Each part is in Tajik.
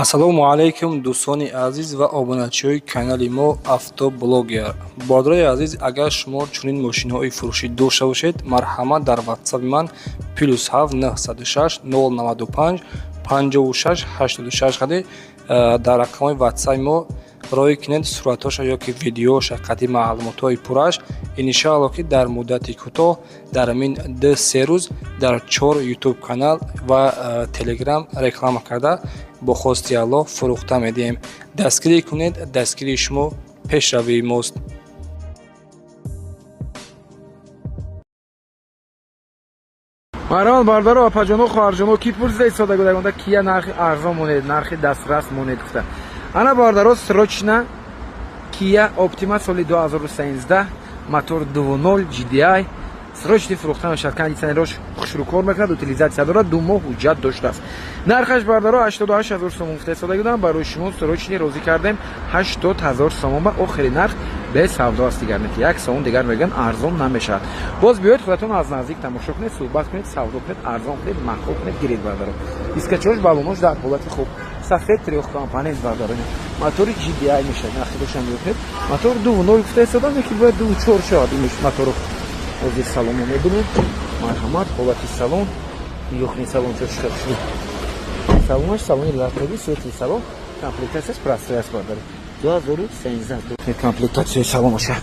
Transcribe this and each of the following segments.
ассалому алайкум дӯстони азиз ва обуначиҳои канали мо автоблогер. Бодрои азиз, агар шумо чунин мошинҳои фурӯшӣ дошта бошед, марҳамат дар ватсаби ман +7 906 095 56 86 қади дар рақамҳои ватсаби мо роӣ кунед суратҳоша ёки видеоша қади маълумотҳои пурраш. Иншаалло ки дар муддати кӯтоҳ дар ҳамин 2-3 рӯз дар 4 ютуб канал ва телеграм реклама карда бо хости Аллоҳ фурӯхта медиҳем. Дастгирӣ кунед, дастгирии шумо пешравии мост. марҳамат бародаро, апаҷоно, хоҳарҷоно, ки пурсида истодаги дагонда кия нархи арзон монед, нархи дастрас монед гуфта. Ана бародаро, срочна Kia Optima соли 2013, мотор 2.0 GDI, срочни фурӯхта мешавад. Кондитсионерош хушрӯ кор мекунад, утилизатсия дорад, 2 моҳ ҳуҷҷат доштааст. нархаш бародаро 88 000 сомон гуфта истодаги будам. Барои шумо срочни розӣ кардем 80 000 сомон ба охири нарх без савдо аст. Дигар не 1 сомон дигар мегӯянд арзон намешавад. Боз биёед худатон аз наздик тамошо кунед, суҳбат кунед, савдо кунед, арзон кунед, махол кунед, гиред бародаро. Дискачош балонош дар ҳолати хуб. Сафед трехкомпонент бародаро. Мотори GDI мешавад. Нархи дошам биёед. Мотор 2.0 гуфта истодам, ки бояд 2.4 шавад. Имеш моторо ҳозир салон мебинед. Марҳамат, ҳолати салон, ёхни салон чошка шуд. Салонаш салони лаптоби, светли салон, комплектацияш простой аст бародаро. 2013 комплектацияи салонаша.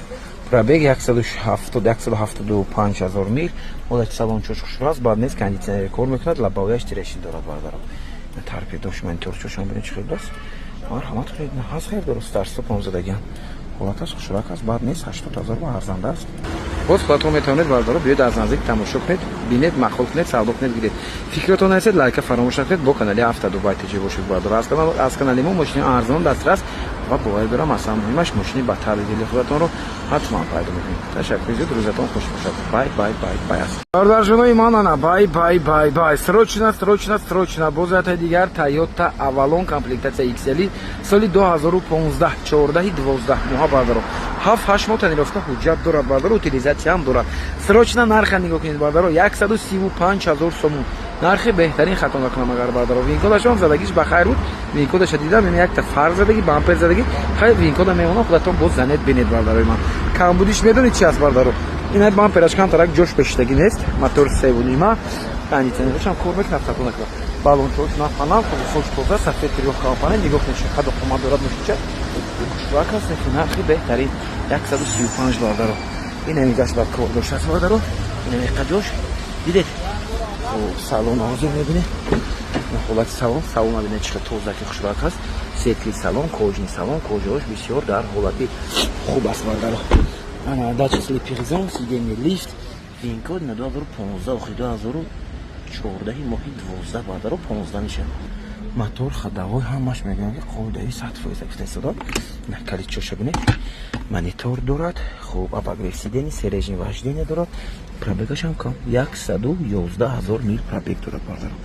Пробег 175 000 мил. Ҳолати салон чошка шуд аст, баъд нест кондитсионери кор мекунад, лабовияш тирешин дорад бародаро. Тарпи дош монитор чошам бинед чӣ хеле аст. Марҳамат кунед, ҳаст хеле дуруст 115 даган. ҳолаташ хушрак аст, баъд нест 80 000 ва арзанда аст. боз худатон метавонед бародаро биёед аз наздик тамошо кунед, бинед, махол кунед, савдо кунед, гиред. Фикратон насед лайка фаромӯш накунед, бо канали Автодубай таҷи бошед бародаро. Аз канали мо мошини арзон дастрас ва бояр дорам, асlan муҳимаш мошини ба талаби дили худатонро ҳатман пайдо мекунед. Ташаккур зиёд, рӯзатон хуш бошад. Бай аст. Бародарҷонои ман ана бай. Срочна бозати дигар Toyota Avalon комплектация XL соли 2015, 14-12 моҳа бародаро. 7-8 моҳ тонировка ҳуҷҷат дорад бародаро, утилизатсия ҳам дорад. Срочна нарха нигоҳ кунед бародаро, 135 000 сомон. нархи беҳтарин хато накунам агар бародаро. Винкодаш ҳам задагиш ба хайр буд. Винкодаша дидам, ин якта фарқ задагӣ, бампер задагӣ. Хайр винкода мемонад, худатон боз занед бинед бародарои ман. Камбудиш медонед чи аст бародаро? ин бампераш камтарак ҷош пешидагӣ нест. Мотор 3.0, кондитсионераш ҳам кор мекунад, хато накунад. балончош нафанал, хош поза, сафед трехкомпонент, нигоҳ кунед чақадр қомат дорад мошинча. Хушрак аст, нархи беҳтарин 135 бародаро. ин ҳамигаш ба кор доштааст бародаро. ин ҳамиқаҷош дидед. салон ҳозир мебинед. ҳолати салон мебинед чӣ тозаки хушрак аст. сетли салон, кожни салон, кожаош бисёр дар ҳолати хуб аст бародаро. ана датчик слипиризон, сиденье лифт, винкод на 2015, охири 2014 моҳи 12 бародаро 15 мешавад. мотор ходовой ҳамаш мегӯям ки қоидаи 100% гуфтаистодам. накали чоша бинед. монитор дорад. хуб, обогрев сидени, сережни вождение дорад. пробегаш ҳам кам 111 000 мил пробег дорад бародаро.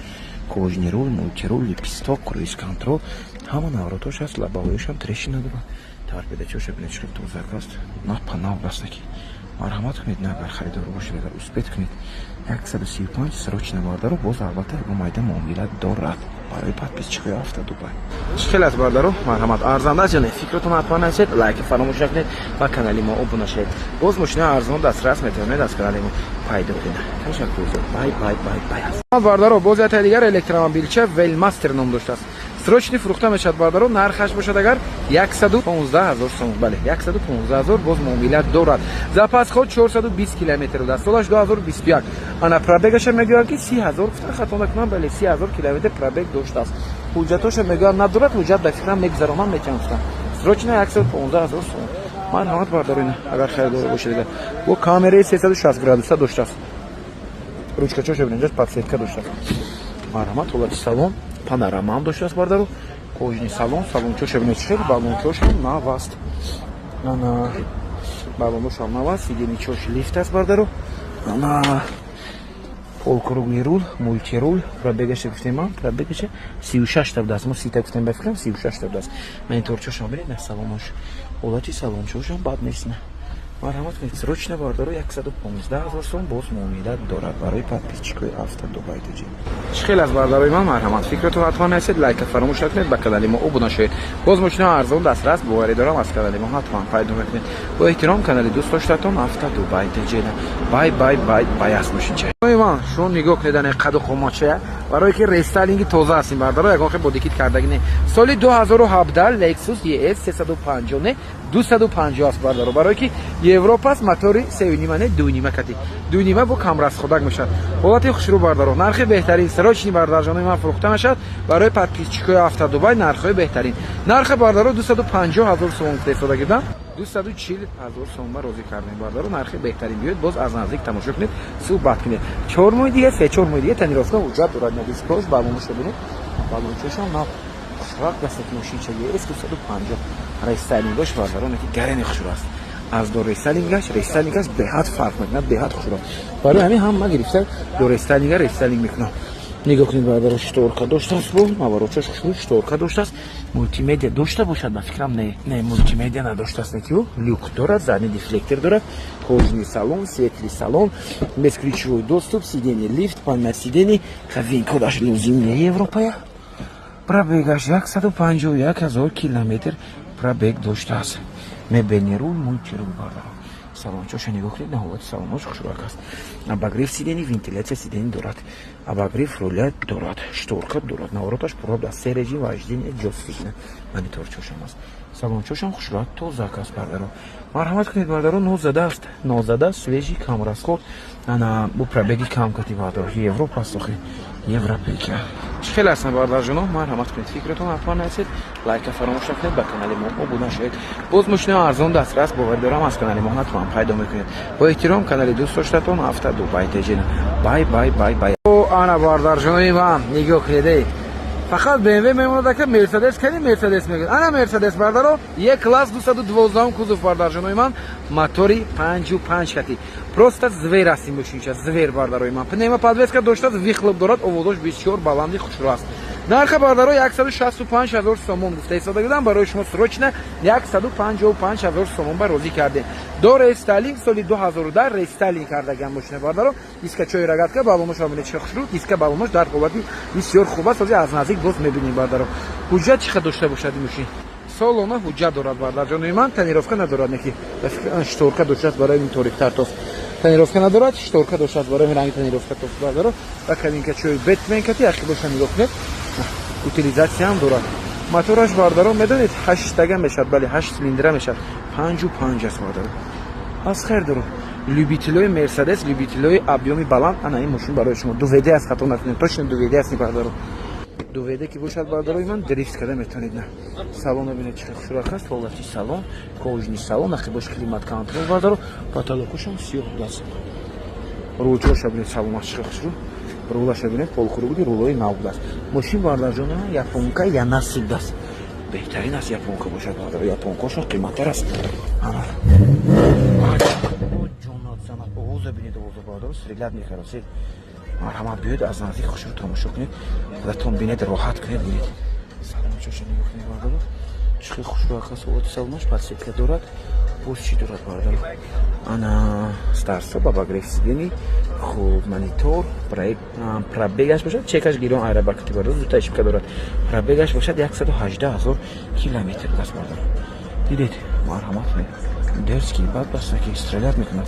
кожни рул, мултирул, липисток, круиз контрол, ҳама навратош аст, лабовоиш ҳам трешина дорад. торпеда чоша бинед чӣ тозак аст. напанав растаки. марҳамат кунед, агар харидор бошед, агар успед кунед 135 срочна бародаро, боз албатта майда муомила дорад. барои подписчикои Автодубай чӣ хел аст бародаро? марҳамат, арзанда аст ё не? фикратон ҳатман насед, лайки фаромӯш накунед ва канали мо обуна шавед. боз мошинаи арзон дастрас метавонед аз канали мо пайдо кунед. ташаккур. бай аст. бародаро, боз ятаи дигар электромобилча Велмастер ном доштааст. срочни фурӯхта мешавад бародаро. нархаш бошад агар 115 000 сомон. бале, 115 000 боз муомила дорад. запасход 420 км даст. солаш 2021. ана пробегаша мегӯяд ки 30 000 гуфта, хато накунам, бале 30 000 км пробег доштааст. ҳуҷҷатоша мегӯяд надорад, ҳуҷҷат ба фикрам мегзаронам метавонам гуфтам. срочна 115 000 сомон. марҳамат бародаро, ина агар харидор бошед агар бо камераи 360 градуса доштааст. ручкачоша бинед, подсветка доштааст. марҳамат, ҳолати салон панорама ҳам доштааст бародаро. кожни салончоша бинед чӣ хел, балончош ҳам нав аст. ана балонош ҳам нав аст, сиденичош лифт аст бародаро. ана полкруглый рул, мультирул, пробегаша гуфтем ман, пробегаша 36 даст. мо 30 гуфтем ба фикрам 36 даст. мониторчош ҳам бинед, на салонош. ҳолати салончош ҳам бад нест. марҳамат кунед. Срочно бардору 115,000 сом боз муомилат дорад барои подписчикои авто Дубай Диджи. Хеле аз бардорои ман марҳамат. Фикратон ҳатман насед, лайка фаромӯш накунед, ба канали мо обуна шавед. Боз мошинаҳо арзон дастрас боварӣ дорам, аз канали мо ҳатман пайдо мекунед. Бо эҳтиром канали дӯст доштатон авто Дубай Диджи. Бай бай бай бай аз мошинча. ман шумо нигоҳ кунедане қаду хомоча барое ки рестайлинги тоза ҳастин бардоро ягон хе бодикит кардаги не. Соли 2017 Lexus ES 350 не 250 аст бардоро барое ки Европа аст мотори 3.5 не 2.5 кати 2.5 бо камрасходак мешавад. ҳолати хушрӯ бардоро нархи беҳтарин срочни бардарҷонои ман фурӯхта мешавад барои подписчикои авто Дубай нархҳои беҳтарин. нархи бардоро 250,000 сом фистода гирдам 240,000 сом розӣ кардем бардоро нархи беҳтарин биёед боз аз наздик тамошо кунед суҳбат кунед. 4 моҳи дига 3-4 моҳи дига тонировка ҳуҷҷат дорад надиспрош балоношо бинед балончошон нав хушрак даст мошинча ES 250 рестайлингош бардоро наки гарани хушро аст. аз до рестайлингаш беҳад фарқ мекунад беҳад хушро барои ҳамин ҳама гирифта до рестайлинг мекунам. нигоҳ кунед бардоро шторка доштааст бо маворочаш хушрӯ шторка доштааст мултимедия дошта бошад ба фикрам не мултимедия надоштааст некио люк дорад задни дефлектор дорад кожаный салон светлый салон бесключевой доступ сиденье лифт панель сидений кабинка даже лимузинная европая пробегаш 151,000 километр пробег доштааст мебелни рул мультирул бардоро салончоша нигоҳ кунед наҳолати салонош хушрак аст обогрев сидений вентиляция сидений дорад обогрев руля дорад шторка дорад навороташ пуроб дар се режим вождение ҷостигина мониторчошам аст салончошам хушрак тозак аст бардоро марҳамат кунед бардоро нозада свежи камрасход ана бу пробеги камкати бардоро европа аст охи европейка хеле аст бардарҷоно марҳамат кунед фикратон ҳатман насед лайка фаромӯш накунед ба канали мо обуна шавед боз мошинаҳо арзон дастрас боварӣ дорам аз канали мо ҳатман пайдо мекунед бо эҳтиром канали дӯст доштатон авто Дубай Диджи. бай бай бай бай ана бардарҷонои ман нигоҳ кунед фақат BMW мемонад ки Mercedes кани Mercedes мегӯяд ана Mercedes бардоро як класс 212 кузов бардарҷонои ман мотори 55 кати просто звер аст ин мошинча звер бардарои ман пневма подвеска доштад вихлоп дорад овозош бисёр баланди хушро аст нархи бардоро 165,000 сомон гуфта истода гирдам барои шумо срочно 155,000 сомон ба розӣ кардем до рестайлинг соли 2010 рестайлинг кардагиам мошина бардоро дискачои рогатка балонош бинед чӣ хушрӯ диска балонош дар ҳолати бисёр хуб аст аз наздик боз мебинем бардоро ҳуҷҷат чӣ қадр дошта бошад ин мошин солона ҳуҷҷат дорад бардарҷонои ман тонировка надорад неки шторка доштааст барои ин торифтар тост тонировка надорад шторка доштааст барои ранги тонировка тост бардоро ва кабинкачои бетмен кати ахи боша нигоҳ кунед утилизатсияам дорад мотораш бардоро медонед 8 тага мешавад бале 8 цилиндра мешавад 55 аст бардоро аз хайр доро любителои Mercedes любителои объёми баланд ана ин мошин барои шумо дуведе аст хато накунед точно дуведе аст бардоро дуведе ки бошад бардорои ман дрифт карда метавонед на салон бинед чӣ хушрак аст ҳолати салон кожаный салон ахи бош климат контрол бардоро потолокушам сиёҳ аст рулчоша бинед салонаш чӣ хушрӯ рулаша бинед полхӯрубуди рулои нав будааст мошин бардарҷона японка я насиб аст беҳтарин аст японка бошад бардоро японкаша қиматтар аст ҷонатсанат овоза бинед овоза бардоро стрелят мекаросед марҳамат биёед аз наздик хушрӯ тамошо кунед худатон бинед роҳат кунед бинед салончоша нигоҳ кунед бардоро чӣ хушрӯ аст ҳолати салонош подсветка дорад боз чӣ дорад бардоро ана старсоб обогрев сидений хуб монитор пробегаш бошад чекаш гирон аэробакти бардоро зудта ишибка дорад пробегаш бошад 118,000 километр аст бардоро дидед марҳамат кунед дерзкий бад басаки стрелят мекунад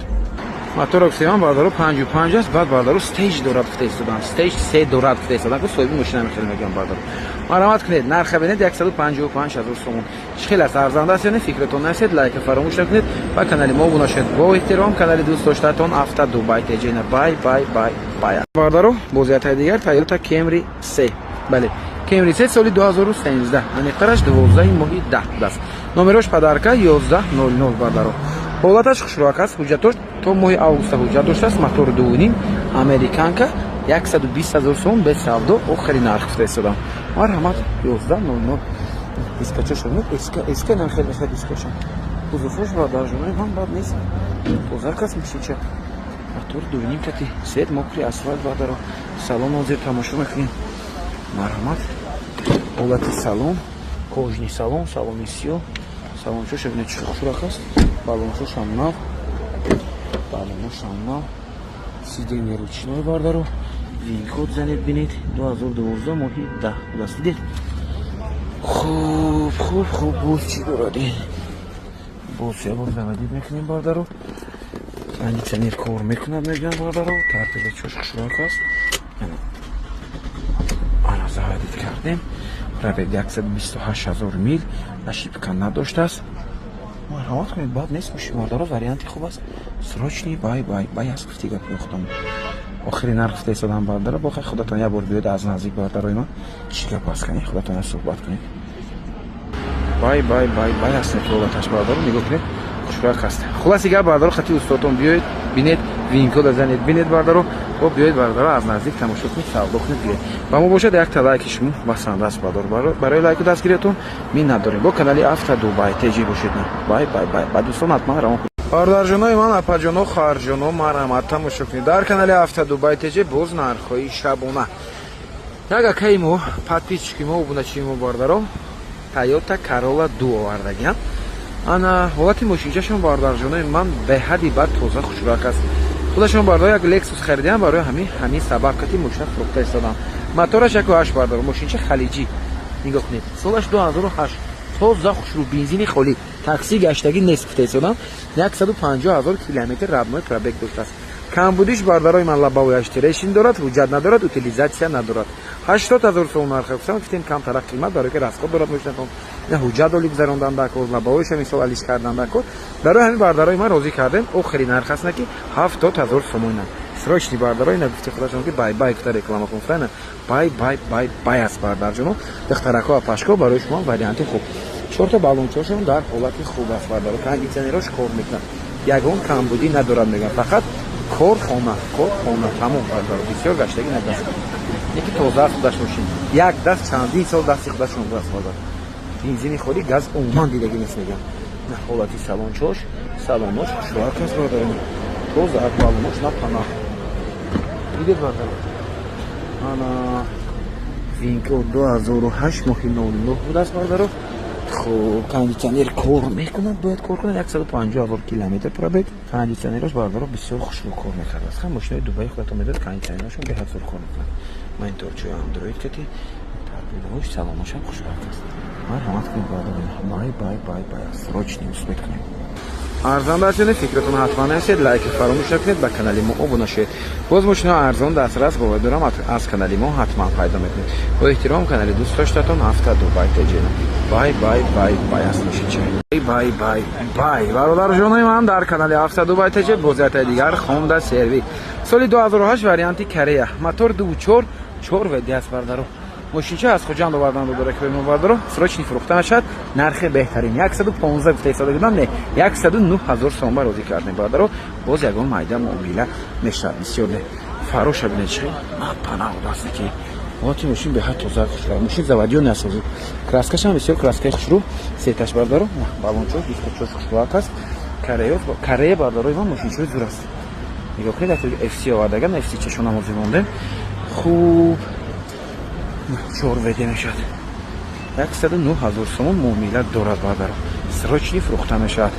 мотор севан бардоро 55 аст баъд бардоро стейж дорад гуфта истодан стейж 3 дорад гуфта истодан ки соҳиби мошина мехел мегӯям бардоро марҳамат кунед нарха бинед 155,000 сомон хеле аст арзанда аст ёне фикратон насед лайка фаромӯш накунед ва канали мо обуна шавед бо эҳтиром канали дӯст доштатон авто Дубай Диджи. бай бай бай бай бардоро бозиятаи дигар Toyota Camry 3 бале Camry 3 соли 2013 аниқтараш 12 моҳи 10 будааст номерош падарка 1100 бардоро ҳолаташ хушрак аст ҳуҷҷатош то моҳи август ҳуҷҷат доштааст мотори 2.5 американка 120,000 сом без савдо охирин нарх гуфта истодам марҳамат 1100 дискачоша бинед эска нархе меша дискаша кузовош бардарҷонои ман бад нест тозак аст мошинча мотори 2.5 кати свет мокри асфальт бадаро салон ҳозир тамошо мекунем марҳамат ҳолати салон кожаный салон салони сиёҳ салончоша бинед чӣ хушрак аст балоншошам нав салон сиденье ручное бардаро. Вин-код занед бинед 2012 моҳи 10 будаст. Дидед? Хуб, боз чӣ дорад? Боз ябор заводид мекунем бардаро. Кондитсионер кор мекунад мегӯям бардаро. Тарпеда чош хушрок аст. Ана заводид кардем. Пробег 128 000 мил. Ошибка надоштааст. марҳамат кунед, бад нест мошин бардаро, варианти хуб аст. Срочный бай аст гуфти гап ёхтам. охири нарх фистодан бардаро, бохай худатон як бор биёед аз наздик бардарои ман. Чӣ гап аст кани? Худатон суҳбат кунед. Бай аст ҳолаташ бардаро, нигоҳ кунед. хушрак аст. Хулоси гап бардаро, хати устодон биёед, бинед, вин-кода занед, бинед бардаро, бо биёед бардаро аз наздик тамошо кунед, савдо кунед биёед. Ба мо бошад як та лайки шумо басанда аст бардаро. Барои лайку дастгириятон миннат дорем. Бо канали Авто Дубай теҷӣ бошед. Бай. Ба дӯстон ҳатман равон кунед. Бародарҷонои ман, апаҷоно, хоҳарҷоно, марҳамат тамошо кунед. Дар канали Авто Дубай теҷӣ боз нархҳои шабона. Як акаи мо, подписчики мо, обуначии мо бардаро, Toyota Corolla Duo овардагиам. Ана ҳолати мошинчашон бародарҷонои ман беҳади бад тоза хушрак аст. Худашон бардаро як Lexus харидиам, барои ҳамин сабаб кати мошина фурӯхта истодам. Мотораш 1.8 бардаро, мошинча халиҷӣ. Нигоҳ кунед. Солаш 2008. Тоза хушрӯ, бензини холӣ. Такси гаштагӣ нест гуфта истодам. 150 000 километр равной пробег доштааст. Камбудиш бардарои ман лабовияш решин дорад, ҳуҷҷат надорад, утилизатсия надорад. 80 000 сом нарх гуфтам, гуфтем камтарак қимат, барои ки расход дорад мошинатон. Не ҳуҷҷат доли гузарондан дар кор, лабовияш мисол алиш кардан дар кор. Барои ҳамин бардарои ман розӣ кардем. Охири нарх аст ки 70 000 сомона. Срочный бардарои на гуфти худашон ки бай гуфта реклама кунфрана. Бай аст бардарҷоно. Духтарако ва пашко барои шумо варианти хуб. 4 баллончошон дар ҳолати хуб аст бардаро. Кондитсионерош кор мекунад. Ягон камбудӣ надорад мегӯям, фақат корхона тамом бардаро. Бисёр гаштагӣ надаст. Яки тоза аст худаш мошин. Як даст чандин сол дасти худашон аст бардар. Бензини холӣ, газ умуман дидагӣ нест мегӯям. На ҳолати салончош, салонош хушрак аст бардаро. Тоза баллонош на пана. Дидед бардаро. Ана Вин-код 2008 моҳи 09 будааст бардаро. Хуб, кондитсионер кор мекунад, бояд кор кунад. 150 000 километр пробег. Кондитсионерош бардаро бисёр хушрӯ кор мекард. Ҳам мошинои Дубай худатон медонед, кондитсионерашон беҳад зуд кор мекунад. Мониторчои Android кати тарбидаҳош, салоношам хушрак аст. Марҳамат кунед бардаро. Бай аст. Срочный успех кунед. арзон барчоне фикратон ҳатман насед, лайки фаромӯш накунед, ба канали мо обуна шед. Боз мошино арзон дастрас бовар дорам, аз канали мо ҳатман пайдо мекунед. Бо эҳтиром канали дӯст доштатон Авто Дубай теҷена. Бай аст мошинча. Бай. Бародарҷонои ман, дар канали Авто Дубай теҷе бозиятаи дигар Honda Servi. Соли 2008 варианти Корея. Мотор 2.4 4 аст бардаро. мошинча аз хуҷанд овардан додора ки бемо бардаро срочни фурӯхта нашад, нархи беҳтарин 115 гуфта истода будам, не 109 000 сомба розӣ кардем бардаро. боз ягон майда муомила мешавад. бисёр не фароша бинед чӣ пана удаст ки ҳолати мошин беҳад тоза хушрак. мошин заводиё насозид. краскашам бисёр краскаи хушрӯ сеташ бардаро. баллончош 24 хушрак аст. Корея бардарои ман мошинчои зур аст. нигоҳ кунед, FC овардагам, FC чашонамозӣ мондем. Хуб 4 веде мешавад. 109 000 сомон муомила дорад бардаро. срочни фурӯхта мешавад.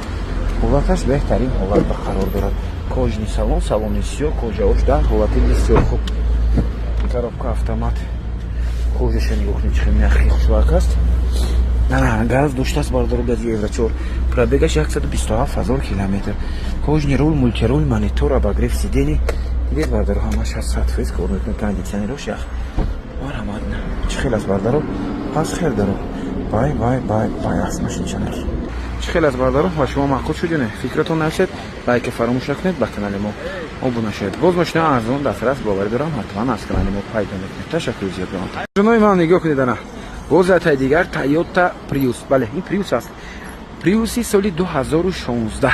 ҳолаташ беҳтарин ҳолат ба қарор дорад. кожни салон, салони сиёҳ, кожаош дар ҳолати бисёр хуб. коробка автомат. кожаша нигоҳ кунед чӣ мехи хушрак аст. газ доштааст бардаро, гази Евро 4. пробегаш 127 000 километр. кожни рул, мультирул, монитор, обогрев сидений. дидед бардаро, ҳамаш аз сатфез кор мекунад. кондитсионерош ях марҳамат. чӣ хел аст бардаро? пас хел даро. бай аст мошинчанак. чӣ хел аст бардаро? ва шумо маъқул шуд ё не? фикратон насед, лайки фаромӯш накунед, ба канали мо обуна шед. боз мошина арзон дастрас боварӣ дорам, ҳатман аз канали мо пайдо мекунед. ташаккур зиёд бемон. ҷаноби ман, нигоҳ кунед ана. боз атаи дигар Toyota Prius. бале, ин Prius аст. Prius-и соли 2016.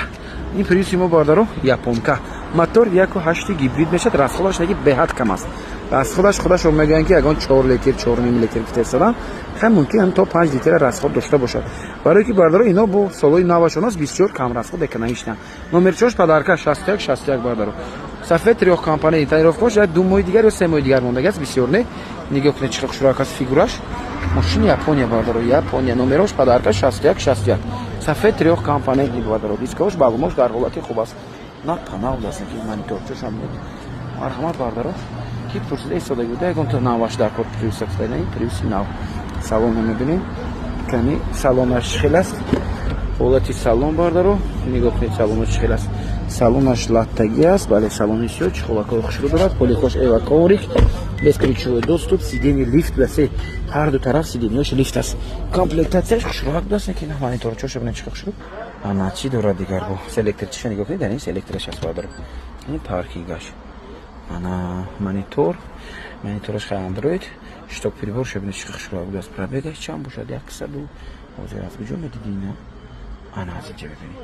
ин Prius-и мо бардаро японка. мотор 1.8 гибрид мешад, расходаш наги беҳад кам аст. расходаш худашон мегӯян ки ягон 4 литр 4.5 литр гуфтаистодам. хай мумкин то 5 литр расход дошта бошад. барое ки бардаро ино бо солои навашон аст, бисёр кам расход экономична. номерчош подарка 61 бардаро. сафед трёх компания тонировкош як 2 моҳи дигар ё 3 моҳи дигар мондагӣ аст, бисёр не. нигоҳ кунед чӣ хушрак аст фигураш. мошини Япония бардаро, Япония, номерош подарка 61 сафед трёх компания бардаро. дискош балумош дар ҳолати хуб аст. на панал даст ки монитор чошам мед марҳамат бардаро ки пурсида истодаги буда ягон то наваш дар кор приус сафтадаи приуси нав салонро мебинем ками салонаш хел аст ҳолати салон бардаро нигоҳ кунед салонаш хел аст салонаш латтагӣ аст бале салони сиё чихолакҳои хушрӯ дорад поликош эвакорик бесключевой доступ сидени лифт басе ҳар ду тараф сидениёш лифт аст комплектатсияш хушрӯак даст ки на монитор чоша бинед чихо хушрӯ ана чӣ дорад дигар бо селектрчиша нигоҳ кунед дар ин селектраш аст бардаро ин паркингаш ана монитораш хай андроид шток прибор шо бинед чихо хушрӯак даст пробегаш чанд бошад 100 ҳозир аз куҷо медиди ина ана аз инҷа бибинед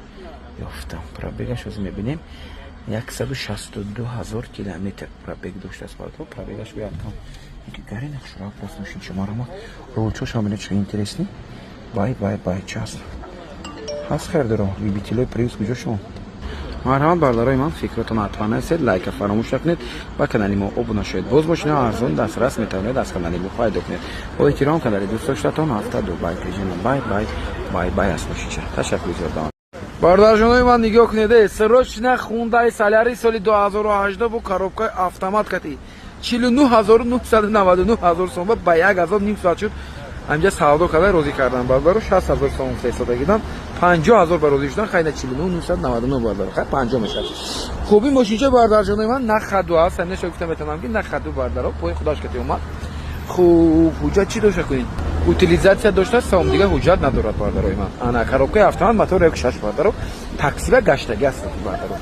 ёфтам пробегаш ҳозир мебинем 162 000 километр пробег доштааст бардаро пробегаш бояд кам гарин хушрӯак даст мошин шуморо ма рулчош ҳам бинед чихо интересни бай час ҳаст хайрдаро вибитилои приус куҷо шумо марҳамат бардарои ман фикратон ҳатван насед лайка фаромӯш накунед ба канали мо обуна шавед боз бошед арзон дастрас метавонед аз канали мо пайдо кунед бо эҳтиром канали дӯст доштатон ҳафта дубай пежина бай аст бошиша ташаккур зиёд бардарҷонои ман нигоҳ кунед срочна хундай соляри соли 2018 бо коробкаи автомат кати 49999 сом ба 1500 соат шуд амҷа савдо карда розӣ кардан бардаро 60,000 сом фестода гидан 50,000 ба розӣ шудан хайна 49999 бардаро хай 50 мешад хуби мошинча бардарҷонои ман на хаду аст амне шо гуфта метавонам ки на хаду бардаро пои худаш кати омад хуб ҳуҷҷат чӣ дошта кунед утилизатсия доштааст сом дига ҳуҷҷат надорад бардарои ман ана коробкаи автомат мотор 1.6 бардаро таксива гаштаги аст бардаро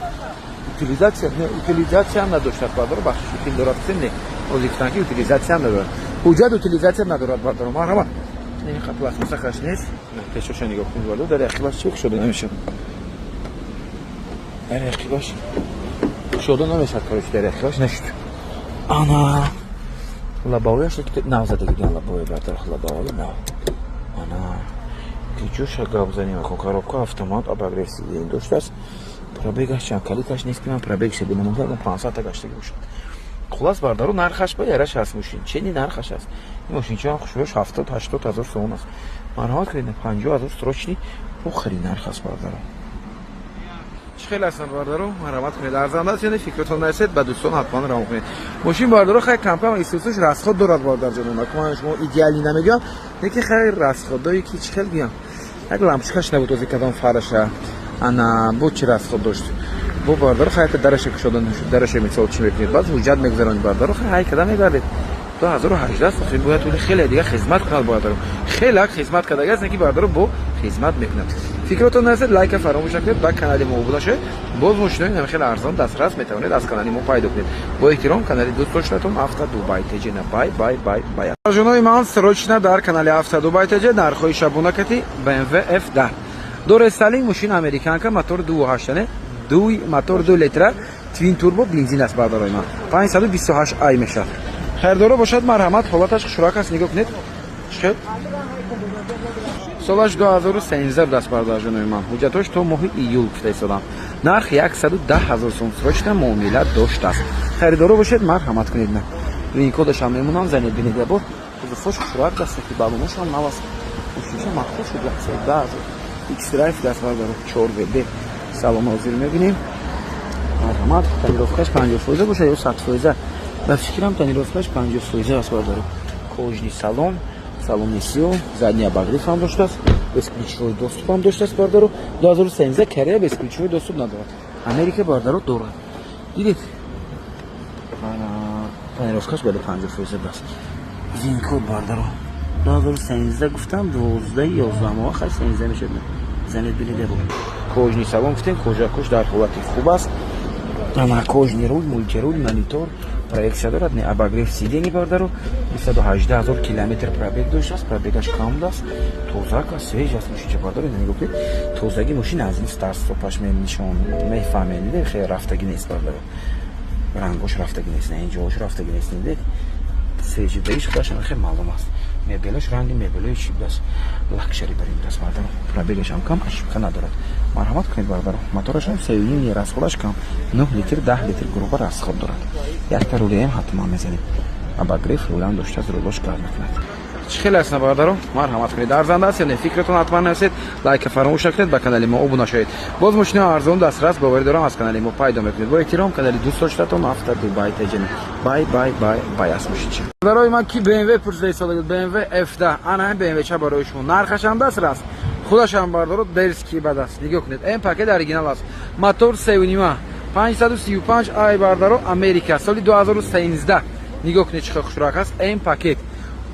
утилизатсия ҳам надоштааст бардаро бахшиш утил дорад не розӣ гуфтанд ки утилизатсия ҳам надорад ҳуҷҷат утилизатсия надорад бардаро марҳамат ин хат пластмассахаш нест пешоша нигоҳ кунед бардаро дар яқибаш чӣ кушода намешад дар яқибаш кушода намешад кориш дар яқибаш нашуд ана лабовияш нав задагӣ дан лабовия бардаро лабовия нав ана киҷоша гап занем коробка автомат обогрев сидени доштааст пробегаш чанд каликаш нест ки ман пробегша бинам 500 гаштаги бошад хулас бардаро нархаш ба яраш аст мошин чени нархаш аст ин мошинчаам хушрӯш 70-80,000 сом аст марҳамат кунед 50,000 срочни охири нарх аст бардаро чӣ хел ҳастан бардаро марҳамат кунед арзанда аст яъне фикратон нарасед ба дӯстон ҳатман равон кунед мошин бардаро хай кампам истосуш расход дорад бардарҷонон акман шумо идеалӣ намегӯям лекин хай расходдое ки чӣ хел гӯям як лампочкаш набуд ози кадом фараша ана бо чӣ расход дошт бо бардаро хай дараша кушода дараша мисол чӣ мекунед баъд ҳуҷҷат мегузаронед бардаро хай када мегардед 2018 сохи бояд вали хеле дига хизмат кунад бардаро хелак хизмат кардаги аст ки бардаро бо хизмат мекунад фикратон нарасед лайка фаромӯш накунед ба канали мо обуна шавед боз мошинои нами хеле арзон дастрас метавонед аз канали мо пайдо кунед бо эҳтиром канали дӯст доштатон авто дубай тежена бай ҷонои ман срочна дар канали авто дубай теже нархҳои шабона кати BMW F10 до рестайлинг мошин американка мотор 2.8 мотор 2 литра твин турбо бензин аст бардарои ман 528 ай мешавад хайрдоро бошад марҳамат ҳолаташ хушрӯак аст нигоҳ кунед чихел солаш 2013 даст бардарҷонои ман ҳуҷҷатош то моҳи июл гуфта истодам нарх 110,000 сом срочна муомила доштааст хайрдоро бошед марҳамат кунед на ринкодашам мемонам занед бинед ябор узуфош хушрӯак даст ки балонашам нав аст мошинча махсус шуд 110,000 X-Drive даст бардаро 4WD салон ҳозир мебинем марҳамат тонировкаш 50% боша ё 100%. Ба фикрам тонировкаш 50% аст бардаро кожни салон салони сиё задний обогрев ҳам доштааст бесключевой доступ ҳам доштааст бардаро 2013 корея бесключевой доступ надорад америка бардаро дорад дидед тонировкаш баъди 50% аст зинкод бардаро 2013 гуфтам 12-11 моҳ хай 13 мешад занед бинед кожни салон гуфтем кожакош дар ҳолати хуб аст ана кожни руль мультируль монитор проекция дорад не обогрев сидени бардаро 218,000 километр пробег доштааст пробегаш кам даст тозак аст свеж аст мошинча бардаро нигоҳ тозаги мошин аз ин старт стопаш менишон мефаҳмед хеле рафтагӣ нест бардаро рангош рафтагӣ нест ин ҷош рафтагӣ нест дед свежидаиш худашам хеле маълум аст мебелаш ранги мебелои чидаст лакшери бариндаст бардаро пробегашам кам ошибка надорад марҳамат кунед бардаро моторашам 3.5 расходаш кам 9 литр 10 литр груба расход дорад якта рулиям ҳатман мезанед обогрев рулам доштааст рулош кар мекунад خیلی است نبردارم مرحمت کنید. ارزنده است یا نه؟ فکرتون حتما نویسید. لایک فراموش نکنید. به کانال ما ابونا شوید. باز ماشین ارزان دسترس باوری دارم از کانال ما پیدا میکنید. با احترام کانال دوست داشتم هفته دبی تجنه. بای بای بای بای اسمشید. برای من کی BMW پرسید سال BMW F10 آن BMW چه برایشون نرخش هم دسترس. خودش هم بردارد درس کی بعد است. نگاه کنید. این پاکت اوریجینال است. موتور 3.5 535 آی بردارو امریکا سال 2013. نگاه کنید چه خوشراک است این پاکت.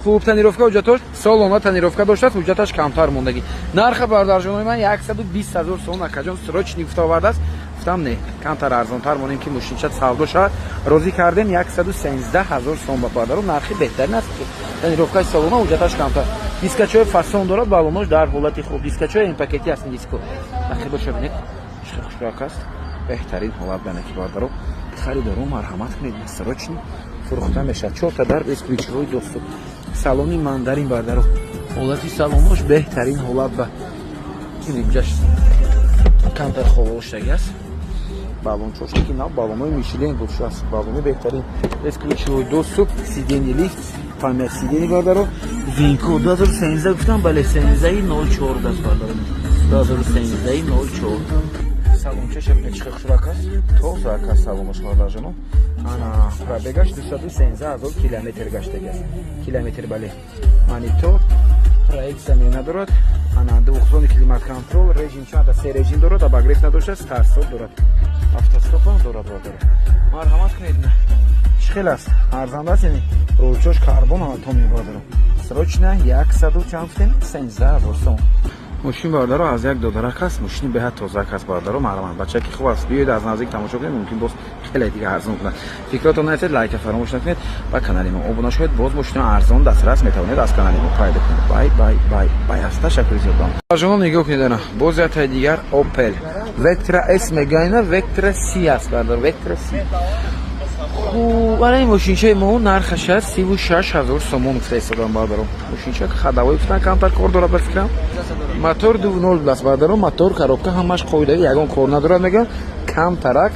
خوب تنیروفکا حجتش سالونا تنیروفکا داشته است حجتش کمتر موندگی. نرخ بردارجوی من 120,000 سوم نکجان سروچ نیفت آورده است. گفتم نه کمتر ارزان‌تر مونیم که ماشین چت سودا شد روزی کردیم 113,000 سوم با بردارو نرخی بهتر است. تنیروفکا سالونا حجتش کمتر. دیسکچوی فاسون دارد بالونش در حالت خوب. دیسکچوی این پاکتی است دیسکو. نخی باشه ببینید چه خوشراک است. بهترین حالت بنه که بردارو خریدارو مرحمت کنید سروچ فروخته میشه 4 تا در اسکریچ‌های دوستو салони мандарин бардаро ҳолати салонаш беҳтарин ҳолат ба инҷаш камтар ховоштаги аст балончошки ки на балонои мишлен бошаст балони беҳтарин эскричҳои дусту сидени лифт памя сидени бардаро винко 2013 гуфтам бале 13.04 даст бардаро 2013.04 салончаша бинед чӣ хушрак аст тоза аст салонаш бардаҷано ана пробегаш 213,000 километр гаштаги аст километр бале монитор проекция менадорад ана двухзони климат контрол режим чанда се режим дорад обогрев надоштаст старстоп дорад автостоп ам дорад бардаро марҳамат кунед чӣ хел аст арзанда аст яъне рӯйчош карбон атоми бардаро срочна 100 чанд гуфтем 13,000 сом мошин бардаро аз як додарак аст мошини беҳад тозак аст бардаро марҳамат бача ки хуб аст биёед аз наздик тамошо кунед мумкин боз хеле дига арзон кунад фикротон нафед лайка фаромӯш накунед ба канали мо обуна шавед боз мошини арзон дастрас метавонед аз канали мо пайда кунед бай бай бай бай аст ташаккури зиёд дорам ҷаноb нигоҳ кунед ана боз ятаи дигар Opel Vectra S мегаина Vectra C аст бардаро Vectra C барои мошинчаи мо нархаш аст 36,000 сомон фистодан бардаро мошинча хадавои гуфтан камтар кор дорад ба фикрам мотор 2.0 аст бардаро мотор коробка ҳамаш қоидави ягон кор надорад мегӯям камтарак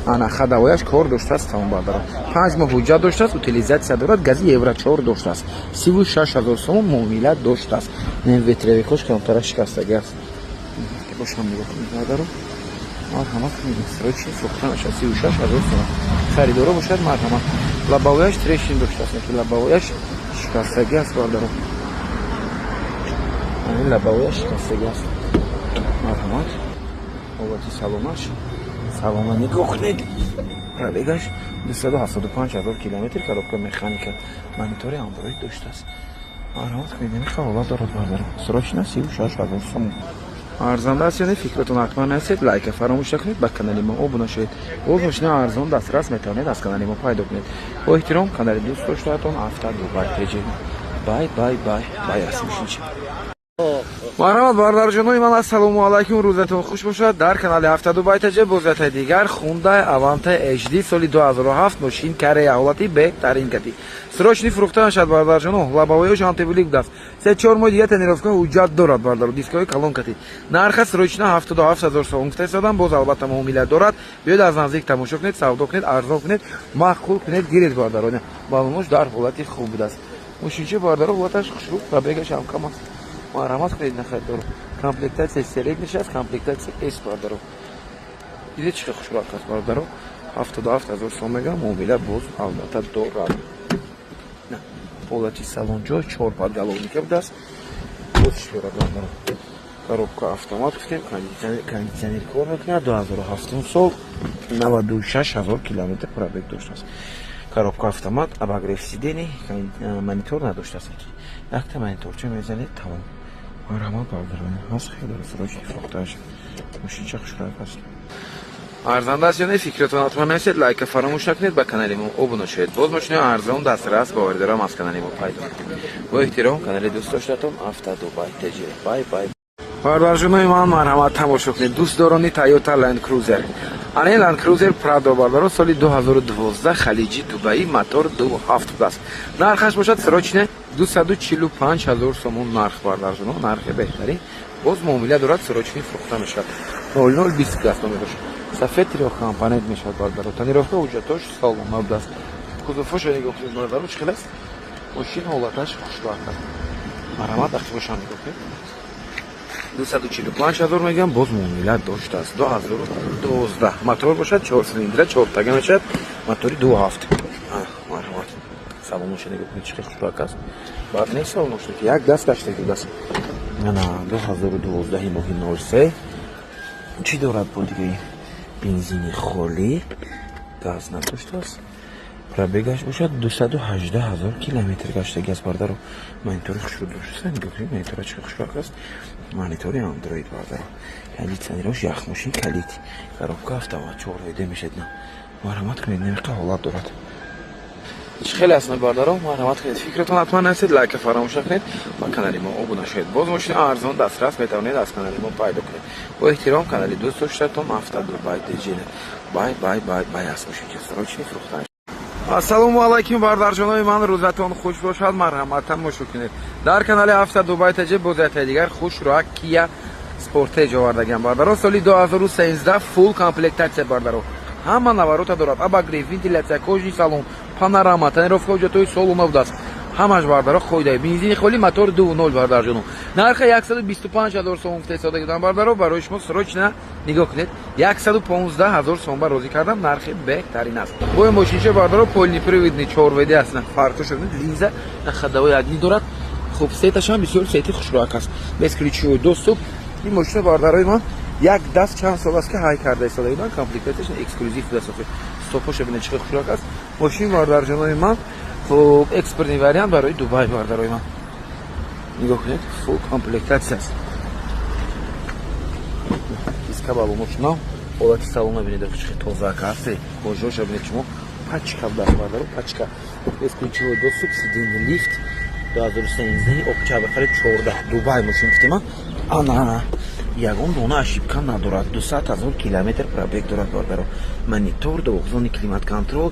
ана хадавояш кор доштааст тамом бардаро 5 моҳ ҳуҷҷат доштааст утилизатсия дорад гази евро 4 доштааст 36,000 сомон муомила доштааст ин ветревикош камтарак шикастаги аст бошам нигоҳ кунед бардаро марҳамат кунед срочи фурӯхта мешавад 36,000 сомон харидоро бошад марҳамат лабовояш трешин доштааст лабовояш шикастаги аст бардаро ин лабовояш шикастаги аст марҳамат ҳолати салонаш салона нигоҳ кунед пробегаш 275,000 километр коробка механика монитори андроид доштааст марҳамат кунед ин ҳолат дорад бардаро срочна 36,000 сомон арзанда аст ёне фикротон ҳатман наҳастед лайка фаромӯш накунед ба канали мо обуна шавед боз мошини арзон дастрас метавонед аз канали мо пайдо кунед бо эҳтиром канали дӯст доштаатон ҳафта дубай теҷе бай бай бай бай аст мошинчи марҳамат бародарҷонои ман ассалому алайкум рӯзатон хуш бошад дар канали ҳафта дубай теҷе бозятаи дигар Hyundai Avante HD соли 2007 мошин корея ҳолати беҳтарин кати срочни фурӯхта мешавад бародарҷоно лабовояш антивлик будаст 3-4 моҳи дига тенировка ҳуҷҷат дорад бардаро дискаҳои калон кати нарха срочна 77,000 сом гуфта истодам боз албатта муомила дорад биёед аз наздик тамошо кунед савдо кунед арзон кунед маъқул кунед гиред бардаро балонош дар ҳолати хуб будааст мошинчи бардаро ҳолаташ хушрӯ пробегаш ҳам кам аст марҳамат кунед нахаридаро комплектатсия селект аст комплектатсия S бардаро дидед чӣ хушрӯк аст бардаро 77,000 сом мегӯям муомила боз албатта дорад ҳолати салонҷо 4 подголовника будааст боз шӯрад бардаро коробка автомат гуфтем кондитсионер кор мекунад 2007 сол 96,000 километр пробег доштааст коробка автомат обогрев сидени монитор надоштааст якта мониторча мезанед тамом марҳамат бардаро ҳаст хеле срочни фурӯхтааш мошинча хушрак аст арзанда аст ёне фикротон ҳатман наҳастед лайка фаромӯш накунед ба канали мо обуна шавед боз мошини арзон дастрас боварӣ дорам аз канали мо пайдо бо эҳтиром канали дӯст доштаатон ҳафта дубай теҷе бай бай бародарҷонои ман марҳамат тамошо кунед дӯстдорони Toyota Land Cruiser ане Land Cruiser Prado бардаро соли 2012 халиҷи дубаи мотор 2.7 будааст нархаш бошад срочне 245,000 сомон нарх бардарҷоно нархи беҳтарин боз муомила дорад срочни фурӯхта мешавад 0020 аст номераш сафед трехкомпонент мешавад бардаро тонировка ҳуҷҷатош солома будааст кузовоша нигоҳ кунед бардаро чӣ хел аст мошин ҳолаташ хушбахт аст марҳамат вақти бошам нигоҳ кунед. 245,000 мегӯям, боз муомилат доштааст. 2012 мотор бошад, 4 силиндра, 4 тага мешавад, мотори 2.7. Марҳамат. Салоношо нигоҳ кунед, чӣ хел хушбак аст. Бад нест салоношо, як даст гаштаги даст. Ана 2012 моҳи 03. Чӣ дорад бо дигаи? Бензини холӣ, газ надоштааст. Пробегаш бошад 218,000 километр гаштаги аст бардаро. Монитори хушро доштаст, нигоҳ кунед, монитора чӣ хушбак аст. Монитори Android бардаро. Кондитсионерош яхмошин калид. Коробка автомат 4 веде мешад. Марҳамат кунед, намиқа ҳолат дорад. Чӣ хел аст бардаро? Марҳамат кунед. Фикратон ҳатман насед, лайка фаромӯш накунед ва канали мо обуна шавед. Боз мошини арзон дастрас метавонед аз канали мо пайдо кунед. Бо эҳтиром, канали дӯст доштатон автодубай деҷина. Бай аст бошед. Срочни фурӯхтан. Ассалому алайкум бардарҷонои ман, рӯзатон хуш бошад. Марҳамат тамошо кунед. Дар канали автодубай теҷ бозиятаи дигар хушроак Kia Sportage овардагиам бардаро. Соли 2013 фул комплектатсия бардаро. Ҳама наварота дорад. Обогрев, вентилятсия, кожни салон, панорама, тонировка ҳуҷҷатҳои солу нав даст. Ҳамаш бардаро қоидаи бензини холӣ, мотор 2.0 бардарҷоно. Нархи 125,000 сом фурӯхта додам бардаро. Барои шумо срочна нигоҳ кунед. 115,000 сомба розӣ кардам. Нархи беҳтарин аст. Бо ин мошинча бардаро полниприводни 4 веде аст. Фарқаш бинед, линза ходовои огни дорад. Хуб, сеташ ҳам бисёр сети хушроак аст. Без ключевой доступ. Ин мошина бардарои ман як даст чанд сол аст ки ҳай карда истодаидам. Комплектаташ эксклюзив даст. Стопоша бинед чӣ хел хушроак аст. Мошин бардарҷонои ман хуб, экспортный вариант барои Дубай бардарои ман. Нигоҳ кунед, фул комплектатсия аст. Диска балоношно, ҳолати салона бинед, чӣ хел тозак аст. Кожоша бинед шумо, пачка даст бардаро, пачка. Без ключевой доступ, сиденье лифт. 2013 октябр 14 Дубай мошин гуфтем. Ана ягон дона ошибка надорад. 200,000 километр пробег дорад бардаро. Монитор, двухзонный климат контрол,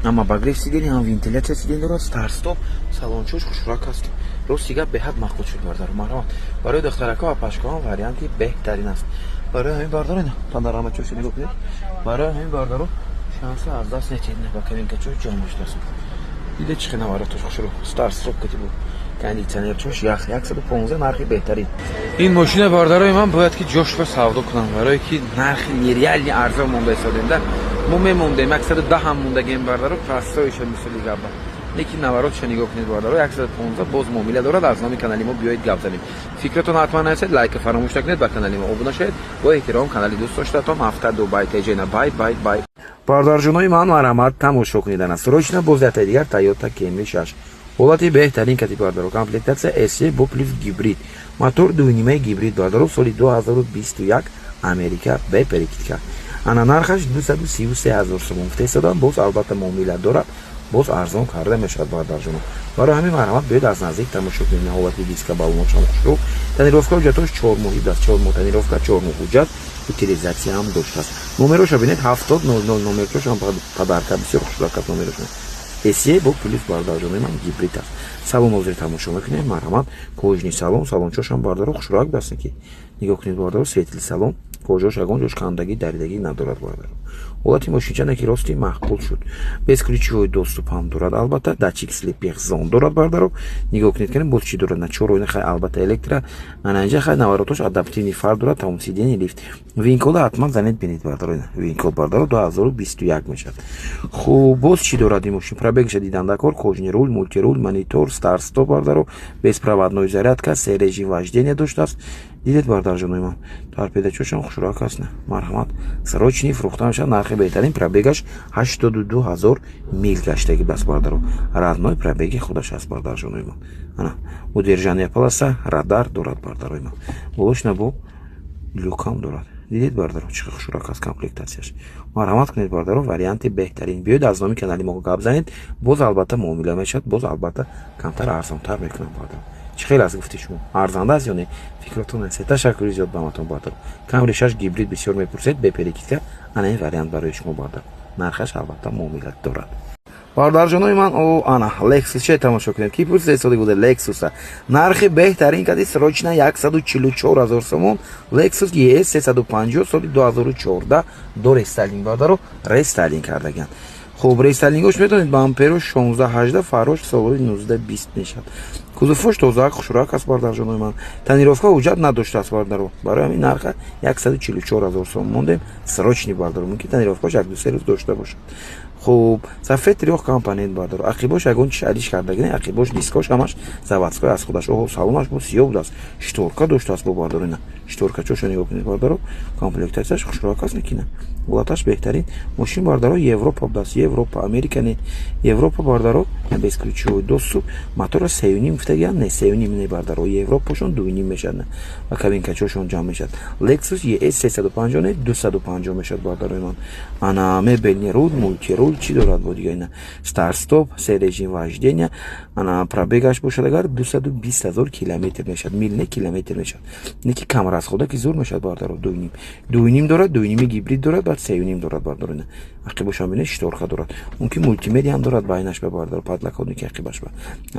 ам обогрев сидений, ам вентиляция сидений дорад, старт стоп, салончош хушрак аст. Ростига беҳад махбуб шуд бардаро. Марҳамат. Барои духтарака ва пашкаҳон варианти беҳтарин аст. Барои ҳамин бардаро панорама чош нигоҳ кунед. Барои ҳамин бардаро шанса аз даст нетед, ба кабинка чош ҷон доштаст. Диде чӣ хел наваратош хушро. Старт стоп катибу. Кондитсионер чош 115 нархи беҳтарин. Ин мошина бардарои ман бояд ки ҷошро савдо кунам, барое ки нархи нереални арзон монда истодем. Мо мемондем 110 ҳам мондагем бардаро, простоиша мисли габа. Лекин наворотша нигоҳ кунед бардаро 115 боз муомила дорад. Аз номи канали мо биёед гап занем. Фикратон ҳатман насед, лайка фаромӯш накунед, ба канали мо обуна шавед. Бо эҳтиром, канали дӯст доштатон автодубай теҷена. Бай. Бардарҷонои ман, марҳамат тамошо кунедана. Срочна бозиятаи дигар Toyota Camry 6. ҳолати беҳтарин кати бардаро. Комплектатсия SE бо плюс гибрид. Мотор 2.5 гибрид бардаро. Соли 2021 Америка бе перекидка. Ана нархаш 233,000 сом фурӯхтадан. Боз албатта муомила дорад. Боз арзон карда мешавад бардарҷоно. Барои ҳамин марҳамат биёед аз наздик тамошо кунед. ҳолати диска балоношам хушро. Тонировка ҳуҷҷатош 4 моҳи даст. 4 моҳ тонировка, 4 моҳ ҳуҷҷат. Утилизатсия ҳам доштааст. Номероша бинед 7000 номерчош ҳам падарка бисёр хушроак аст номероша. SE бо плюс бардарҷонои ман гибрид аст. Салон ҳозир тамошо мекунед. Марҳамат. Кожни салон, салончош ҳам бардаро хушроак даст ки. Нигоҳ кунед бардаро светли салон. Кожош ягон ҷош кандагӣ, даридагӣ надорад бардаро. ҳолати мошинча ки рости маъқул шуд. Без ключевой доступ ҳам дорад. Албатта датчик слипер зон дорад бардаро. Нигоҳ кунед ки боз чӣ дорад. На чорони хай албатта электро. Ананҷа хай наваратош адаптивни фар дорад. Тамом сидени лифт. Винкола ҳатман занед бинед бардаро. Винкол бардаро 2021 мешавад. Хуб, боз чӣ дорад ин мошин? Пробегша дидандакор, кожни рул, мультирул, монитор, старт стоп бардаро. Беспроводной зарядка, се режим вождения доштааст. Дидед бардарҷонои ман. Торпедачошам хушроак аст. Марҳамат. Срочни фурӯхта мешавад. Нархи беҳтарин. Пробегаш 82,000 мил гаштаги аст бардаро. Родной пробеги худаш аст бардарҷонои ман. Ана удержание полоса, радар дорад бардарои ман. Болошна бо люкам дорад. Дидед бардаро чӣ хушроак аст комплектатсияш. Марҳамат кунед бардаро, варианти беҳтарин. биёед аз номи канали мо гап занед. Боз албатта муомила мешавад. Боз албатта камтар арзонтар мекунам бардаро. чӣ хел аст гуфти шумо? Арзанда аст ё не? Фикратон насед. Ташаккури зиёд ба матон бардаро. Camry 6 гибрид бисёр мепурсед, бе перекидка. Ана ин вариант барои шумо бардаро. Нархаш албатта муомилат дорад. Бардарҷонои ман, ана Lexus чӣ тамошо кунед? Ки пурсед соли буде Lexus. Нархи беҳтарин кади срочна 144,000 сомон. Lexus ES 350 соли 2014 до рестайлинг бардаро, рестайлинг кардаган. خب ریستالینگش بدونید بامپرو 16 18 فراش سالوی 19 20 نشد کузовош тоза хушрак аст бардар ҷонои ман танировка ҳуҷҷат надоштааст бардаро барои ҳамин нарха 144 000 сом мондем срочни бардаро мумкин танировкаш 1-2 рӯз дошта бошад хуб сафед трёх компонент бардаро ақибош ягон чи алиш кардагини ақибош дискош ҳамаш заводской аз худаш оҳо салонаш бо сиёҳ будааст шторка доштааст бо бардаро ина шторка чошо нигоҳ кунед бардаро комплектатсияш хушрак аст мекина улаташ беҳтарин мошин бардаро европа будааст европа америка не европа бардаро безключовой доступ мотора 3.5 фтагиан не 3.5 не бардаро европашон 2.5 мешад не ва кабинкачошон ҷамъ мешад Lexus ES 350 не 250 мешад бардарои ман ана мебелни рул мультирул чӣ дорад бо дига ина старт стоп се режим вождения ана пробегаш бошад агар 220 000 километр мешад мил не километр мешад неки камера аз худа ки зур мешад бардаро 2.5 дорад 2.5 гибрид дорад баъд 3.5 дорад бардаро ина ақибошам бинед шторка дорад он ки мультимедия ҳам дорад байнаш ба бардаро падлакони ки ақибаш ба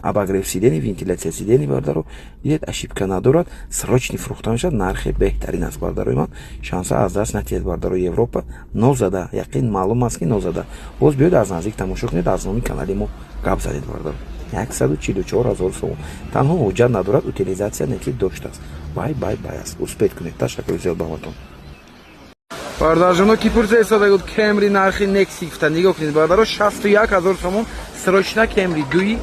обогрев сидени вентиляция сидени бардаро дидед ошибка надорад срочни фурӯхта мешад нархи беҳтарин аст бардарои ман шанса аз даст натиҳед бардаро европа нозада яқин маълум аст ки нозада боз биёед аз наздик тамошо кунед аз номи канали мо гап задед бардаро 144 000 сом танҳо ҳуҷҷат надорад утилизатсия неки доштааст бай аст успеҳ кунед ташаккури зиёд ба ҳаматон Бардажоно ки пурса ҳисоба Кемри нархи Нексифта нигоҳ кунед бардаро 61 000 сомон срочна Кемри 2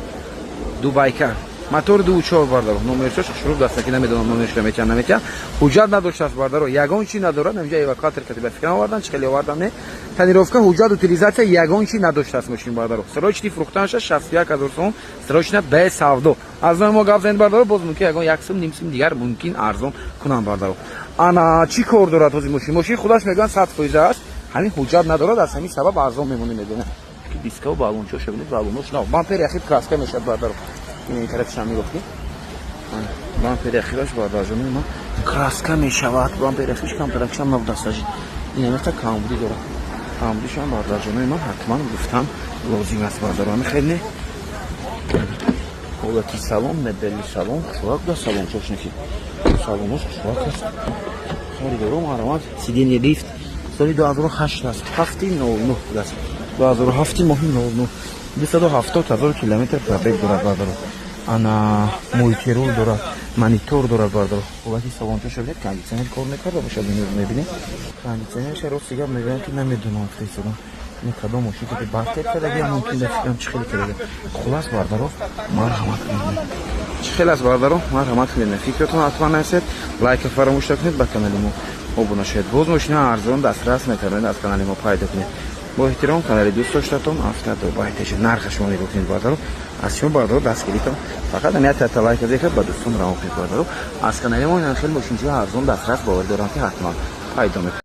Дубайка мотор 2.4 бардаро номершош шуруф даста ки намедонам номерш наметиҳам ҳуҷҷат надоштааст бардаро ягон чи надорад намҷа эвакуатор катиба фикр овардан чихели овардам не танировка ҳуҷҷат утилизатсия ягон чи надоштааст мошин бардаро срочни фурӯхтанаш 61 000 сом срочна бе савдо аз номи мо гап занед бардаро боз мумкин ягон 1 сум 5 сум дигар мумкин арзон кунанд бардаро ана чӣ кор дорад ҳозир мошин худаш мегӯянд 100% аст ҳамин ҳуҷҷат надорад аз ҳамин сабаб арзон мемонем мебинед ки дискао балончоша бинед балонош нав бампер яхид краска мешад бардаро ин тарафшам мегуфтӣ бампер яхидаш бардаҷони ман краска мешавад бампер яхидаш комплектшам нав дастажи ин амета камбуди дорад камбудишам бардаҷони ман ҳатман гуфтам лозим аст бардаро ами хеле ҳолати салон мебели салон хушвак да салончошники салонош хушвак аст харидоро маромад сидени лифт соли 2008 аст 7/09 аст 2007 моҳи 09 270 000 километр пробег дорад бардаро ана мультирул дорад монитор дорад бардаро ҳолати салончоша бинед кондитсионер кор мекарда бошад мебинед кондитсионерша рост дига мебинем ки намедонам фрисодам кадом мошин ки бартер кардаги мумкин дастам чӣ хеле кардаги хулас бардаро марҳамат кунед чӣ хеле аст бардаро марҳамат кунед фикртон ҳатман насед лайка фаромӯш накунед ба канали мо обуна шавед боз мошина арзон дастрас метавонед аз канали мо пайдо кунед бо эҳтиром канали дӯст доштатон автодобайтеша нархашмо нигоҳ кунед бардаро аз шумо бардаро дастгиритон фақат амиятата лайка зекард ба дӯстон раҳо кунед бардаро аз канали мо ин хеле мошинҷои арзон дастрас бовар дорам ки ҳатман пайдо мекунед